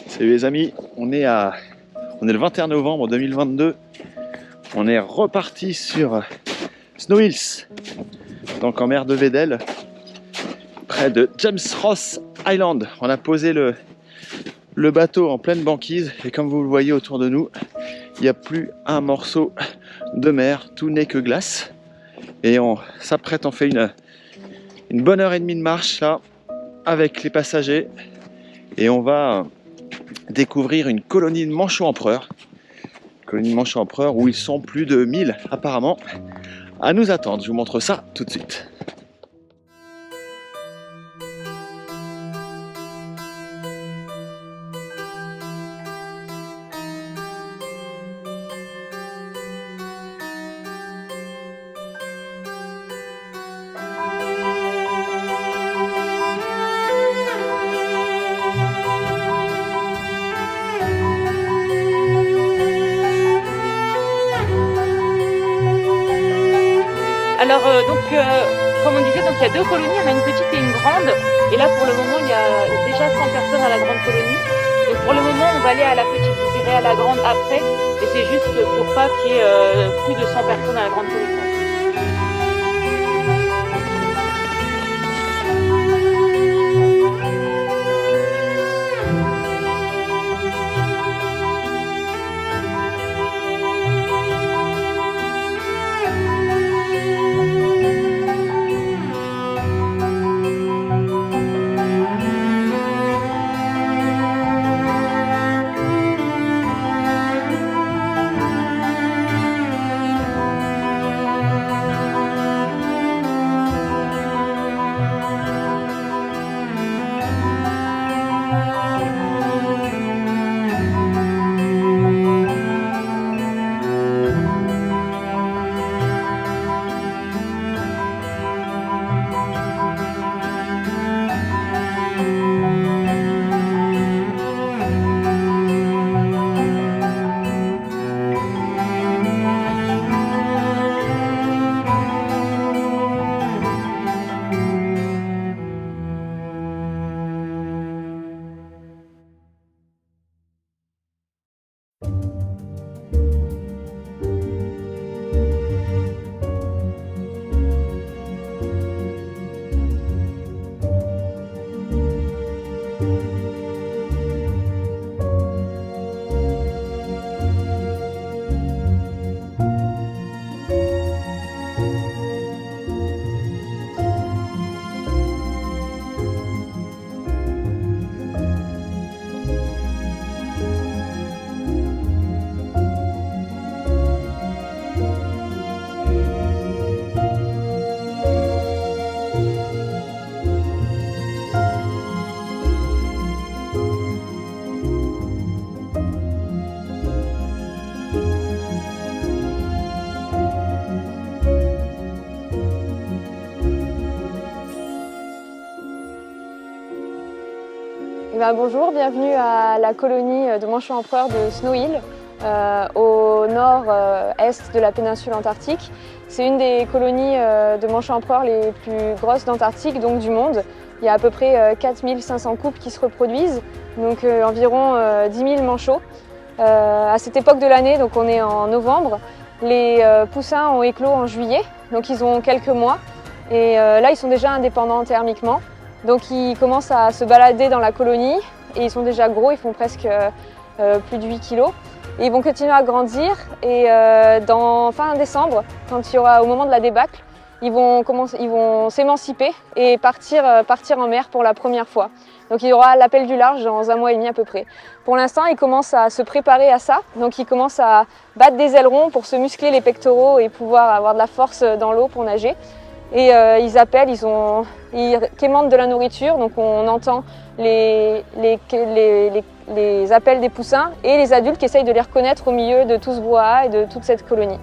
Salut les amis, on est le 21 novembre 2022. On est reparti sur Snow Hills, donc en mer de Weddell, près de James Ross Island. On a posé le bateau en pleine banquise et comme vous le voyez autour de nous, il n'y a plus un morceau de mer, tout n'est que glace. Et on s'apprête, on fait une bonne heure et demie de marche là avec les passagers et on va découvrir une colonie de manchots empereurs. Colonie de manchots empereurs où ils sont plus de 1000 apparemment à nous attendre. Je vous montre ça tout de suite. Alors comme on disait, donc il y a deux colonies, il y en a une petite et une grande. Et là pour le moment il y a déjà 100 personnes à la grande colonie. Donc pour le moment on va aller à la petite, vous irez à la grande après. Et c'est juste pour pas qu'il y ait plus de 100 personnes à la grande colonie. Bonjour, bienvenue à la colonie de manchots empereurs de Snow Hill, au nord-est de la péninsule antarctique. C'est une des colonies de manchots empereurs les plus grosses d'Antarctique, donc du monde. Il y a à peu près 4500 couples qui se reproduisent, donc environ 10 000 manchots. À cette époque de l'année, donc on est en novembre, les poussins ont éclos en juillet, donc ils ont quelques mois. Et là, ils sont déjà indépendants thermiquement. Donc ils commencent à se balader dans la colonie et ils sont déjà gros, ils font presque plus de 8 kg. Et ils vont continuer à grandir et fin décembre, quand il y aura au moment de la débâcle, ils vont s'émanciper et partir en mer pour la première fois. Donc il y aura l'appel du large dans 1 mois et demi à peu près. Pour l'instant, ils commencent à se préparer à ça. Donc ils commencent à battre des ailerons pour se muscler les pectoraux et pouvoir avoir de la force dans l'eau pour nager. Et ils appellent, ils quémantent de la nourriture, donc on entend les appels des poussins et les adultes qui essayent de les reconnaître au milieu de tout ce brouhaha et de toute cette colonie.